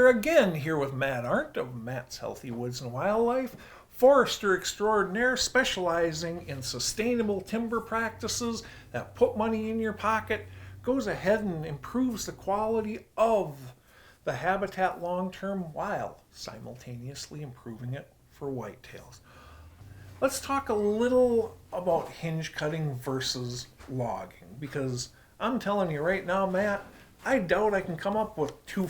are again here with Matt Arndt of Matt's Healthy Woods and Wildlife, forester extraordinaire specializing in sustainable timber practices that put money in your pocket, goes ahead and improves the quality of the habitat long-term while simultaneously improving it for whitetails. Let's talk a little about hinge cutting versus logging, because I'm telling you right now, Matt, I doubt I can come up with two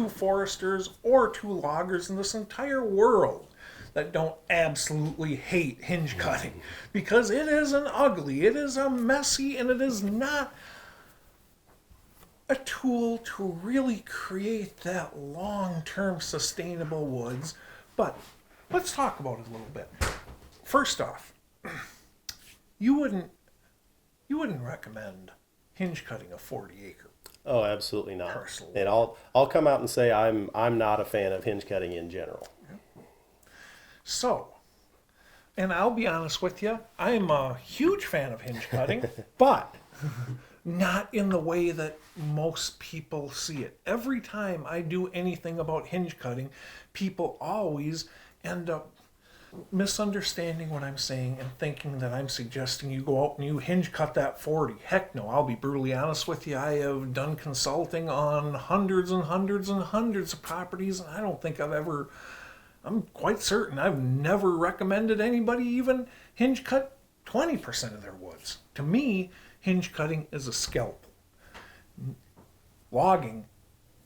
foresters or two loggers in this entire world that don't absolutely hate hinge cutting, because it is an ugly, it is a messy, and it is not a tool to really create that long-term sustainable woods. But let's talk about it a little bit. First off, you wouldn't recommend hinge cutting a 40-acre. Oh, absolutely not. Parcel. And I'll come out and say I'm not a fan of hinge cutting in general. So, and I'll be honest with you, I'm a huge fan of hinge cutting, but not in the way that most people see it. Every time I do anything about hinge cutting, people always end up misunderstanding what I'm saying and thinking that I'm suggesting you go out and you hinge cut that 40. Heck no, I'll be brutally honest with you. I have done consulting on hundreds and hundreds and hundreds of properties, and I don't think I'm quite certain I've never recommended anybody even hinge cut 20% of their woods. To me, hinge cutting is a scalpel. Logging,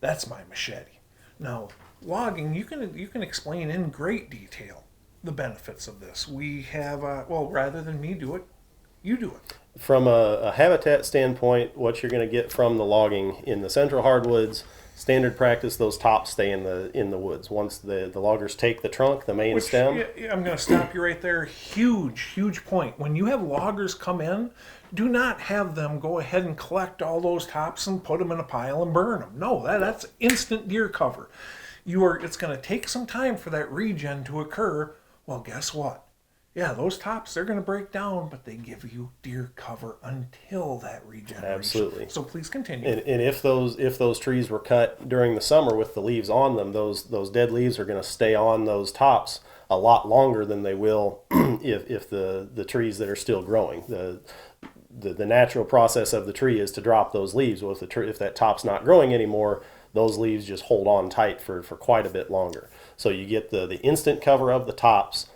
that's my machete. Now, logging, you can explain in great detail the benefits of this. We have, rather than me do it, you do it. From a habitat standpoint, what you're going to get from the logging in the central hardwoods, standard practice, those tops stay in the woods. Once the loggers take the trunk, the main stem. I'm going to stop you right there. Huge point. When you have loggers come in, do not have them go ahead and collect all those tops and put them in a pile and burn them. No, that's instant deer cover. It's going to take some time for that regen to occur. Well, guess what? Yeah, those tops, they're going to break down, but they give you deer cover until that regeneration. Absolutely. So please continue. And if those trees were cut during the summer with the leaves on them, those dead leaves are going to stay on those tops a lot longer than they will if the trees that are still growing. The natural process of the tree is to drop those leaves. Well, if that top's not growing anymore, those leaves just hold on tight for quite a bit longer. So you get the instant cover of the tops,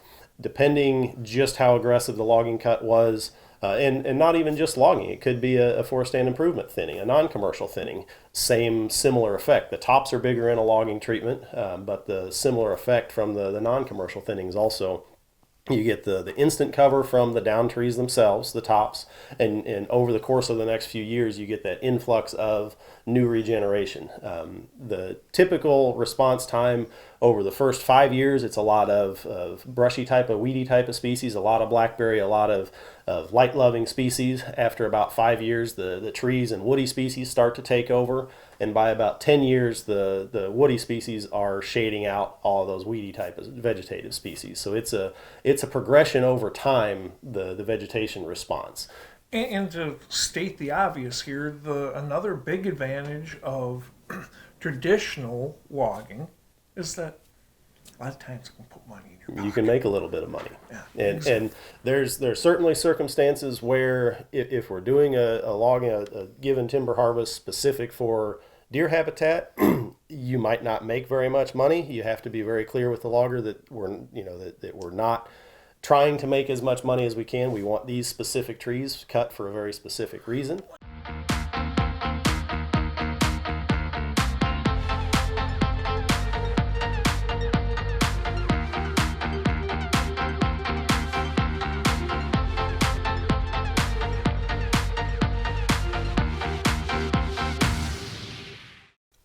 depending just how aggressive the logging cut was, and not even just logging. It could be a forest stand improvement thinning, a non-commercial thinning. Similar effect. The tops are bigger in a logging treatment, but the similar effect from the non-commercial thinnings also. You get the instant cover from the down trees themselves, the tops, and over the course of the next few years, you get that influx of new regeneration. The typical response time over the first 5 years, it's a lot of brushy type of weedy type of species, a lot of blackberry, a lot of light-loving species. After about 5 years, the trees and woody species start to take over. And by about 10 years, the woody species are shading out all of those weedy type of vegetative species. So it's a progression over time, the vegetation response. And to state the obvious here, another big advantage of traditional logging is that a lot of times you can put money in your pocket. You can make a little bit of money. Yeah, And there's certainly circumstances where if we're doing a logging, a given timber harvest specific for deer habitat, you might not make very much money. You have to be very clear with the logger that we're not trying to make as much money as we can. We want these specific trees cut for a very specific reason.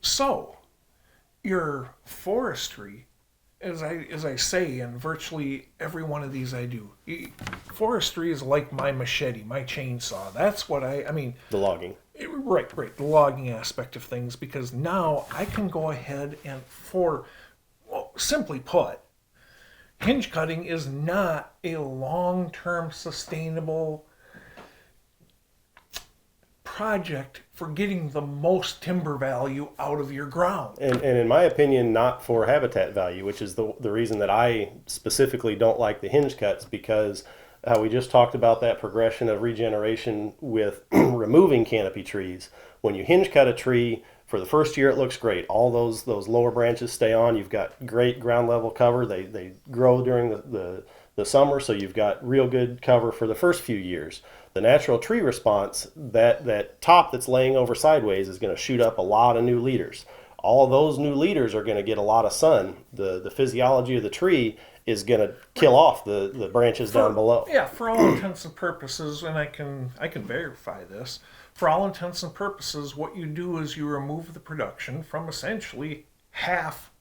So, your forestry, as I say in virtually every one of these I do, forestry is like my machete, my chainsaw. That's what I mean. The logging. Right, the logging aspect of things, because now I can go ahead and simply put, hinge cutting is not a long-term sustainable project for getting the most timber value out of your ground. And in my opinion, not for habitat value, which is the reason that I specifically don't like the hinge cuts, because how we just talked about that progression of regeneration with removing canopy trees. When you hinge cut a tree, for the first year it looks great. All those lower branches stay on. You've got great ground level cover. They grow during the summer, so you've got real good cover for the first few years. The natural tree response, that top that's laying over sideways is going to shoot up a lot of new leaders. All those new leaders are going to get a lot of sun. The physiology of the tree is going to kill off the branches down below. Yeah, for all intents and purposes, and I can verify this. For all intents and purposes, what you do is you remove the production from essentially half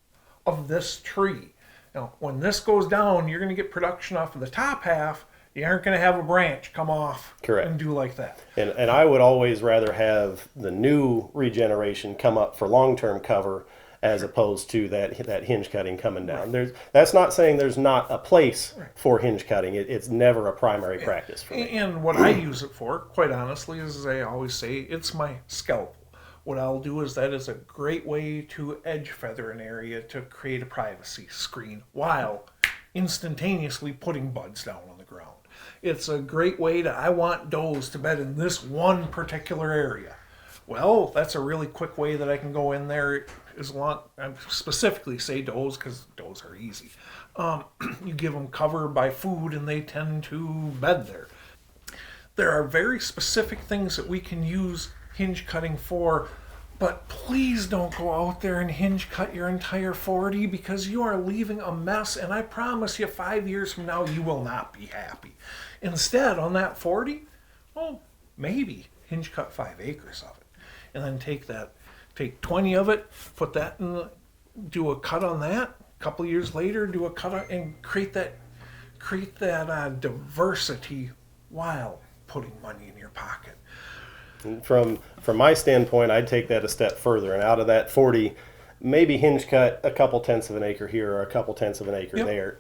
of this tree. Now, when this goes down, you're going to get production off of the top half. You aren't going to have a branch come off. Correct. And do like that. And I would always rather have the new regeneration come up for long-term cover as opposed to that hinge cutting coming down. That's not saying there's not a place for hinge cutting. It's never a primary practice for me. And what I use it for, quite honestly, is, as I always say, it's my scalpel. What I'll do is that is a great way to edge feather an area to create a privacy screen while instantaneously putting buds down on the ground. It's a great way to, I want does to bed in this one particular area. Well, that's a really quick way that I can go in there. As long, I specifically say does because does are easy. You give them cover by food and they tend to bed there. There are very specific things that we can use hinge cutting for, but please don't go out there and hinge cut your entire 40 because you are leaving a mess, and I promise you 5 years from now you will not be happy. Instead, on that 40, well, maybe hinge cut 5 acres of it, and then take 20 of it, put that in, do a cut on that. A couple years later, do a cut on, and create that diversity while putting money in your pocket. From my standpoint, I'd take that a step further, and out of that 40, maybe hinge cut a couple tenths of an acre here or a couple tenths of an acre there,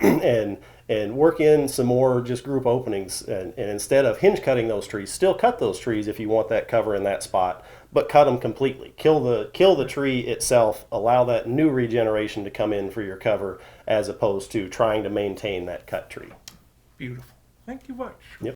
and work in some more just group openings. And instead of hinge cutting those trees, still cut those trees if you want that cover in that spot, but cut them completely. Kill the tree itself. Allow that new regeneration to come in for your cover, as opposed to trying to maintain that cut tree. Beautiful. Thank you much. Yep.